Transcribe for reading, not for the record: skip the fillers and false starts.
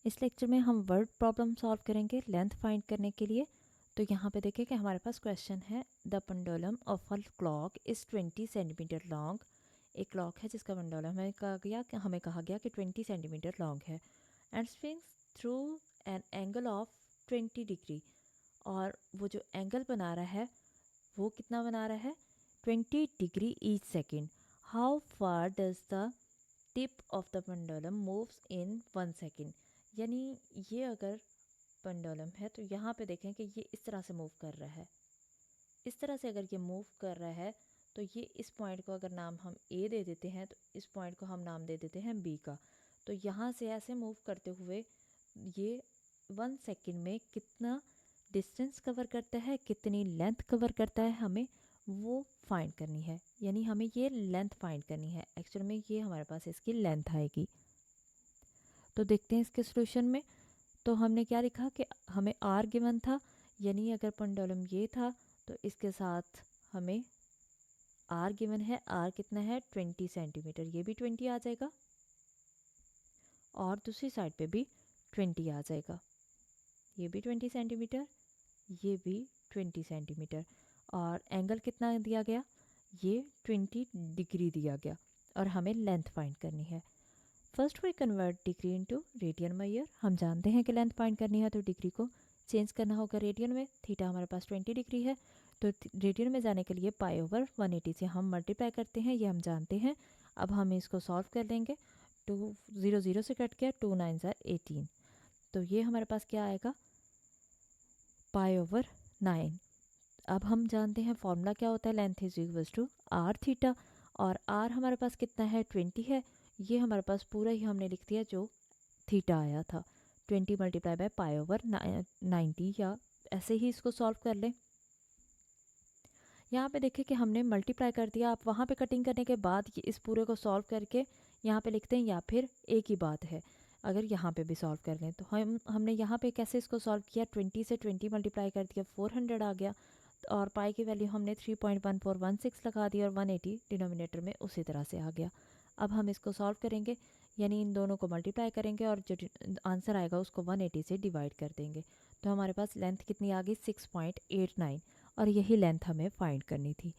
इस लेक्चर में हम वर्ड प्रॉब्लम सॉल्व करेंगे लेंथ फाइंड करने के लिए। तो यहाँ पे देखिए कि हमारे पास क्वेश्चन है, the pendulum of a clock is 20 centimetre long. एक क्लॉक है जिसका पेंडुलम हमें कहा गया कि 20 सेंटीमीटर लॉन्ग है and swings through an angle of 20 degree. और वो जो एंगल बना रहा है वो कितना बना रहा है, 20 degree each second. How far does the tip of the pendulum moves in 1 second. यानी ये अगर पेंडुलम है तो यहाँ पे देखें कि ये इस तरह से मूव कर रहा है। इस तरह से अगर ये मूव कर रहा है तो ये इस पॉइंट को अगर नाम हम ए दे देते हैं तो इस पॉइंट को हम नाम दे देते हैं बी का। तो यहाँ से ऐसे मूव करते हुए ये 1 सेकेंड में कितना डिस्टेंस कवर करता है, कितनी लेंथ कवर करता है, हमें वो फाइंड करनी है। यानी हमें ये लेंथ फाइंड करनी है। एक्चुअल में ये हमारे पास इसकी लेंथ आएगी। तो देखते हैं इसके सोल्यूशन में। तो हमने क्या लिखा कि हमें आर गिवन था, यानी अगर पेंडुलम ये था तो इसके साथ हमें आर गिवन है। आर कितना है, 20 सेंटीमीटर। ये भी 20 आ जाएगा और दूसरी साइड पे भी 20 आ जाएगा। ये भी 20 सेंटीमीटर, ये भी 20 सेंटीमीटर। और एंगल कितना दिया गया, ये 20 डिग्री दिया गया और हमें लेंथ फाइंड करनी है। First we convert degree into radian measure. हम जानते हैं कि लेंथ फाइंड करनी है तो डिग्री को चेंज करना होगा रेडियन में। थीटा हमारे पास 20 डिग्री है तो रेडियन में जाने के लिए पाई ओवर 180 से हम मल्टीप्लाई करते हैं, ये हम जानते हैं। अब हम इसको सॉल्व कर लेंगे। 2 0 0 से कट गया, 2 9 18। तो ये हमारे पास क्या आएगा, पाई ओवर 9। अब हम जानते हैं फॉर्मूला क्या होता है, length is equals to R theta. और आर हमारे पास कितना है, 20 है। ये हमारे पास पूरा ही हमने लिख दिया जो थीटा आया था, 20 मल्टीप्लाई बाय पाई ओवर 90, या ऐसे ही इसको सॉल्व कर लें। यहाँ पे देखिए कि हमने मल्टीप्लाई कर दिया। आप वहाँ पे कटिंग करने के बाद इस पूरे को सॉल्व करके यहाँ पे लिखते हैं, या फिर एक ही बात है अगर यहाँ पे भी सॉल्व कर लें। तो हमने यहाँ पे कैसे इसको सॉल्व किया, 20 से 20 मल्टीप्लाई कर दिया, 400 आ गया। और पाई की वैल्यू हमने 3.1416 लगा दी और 180 डिनोमिनेटर में उसी तरह से आ गया। अब हम इसको सॉल्व करेंगे, यानी इन दोनों को मल्टीप्लाई करेंगे और जो आंसर आएगा उसको 180 से डिवाइड कर देंगे। तो हमारे पास लेंथ कितनी आ गई, 6.89। और यही लेंथ हमें फाइंड करनी थी।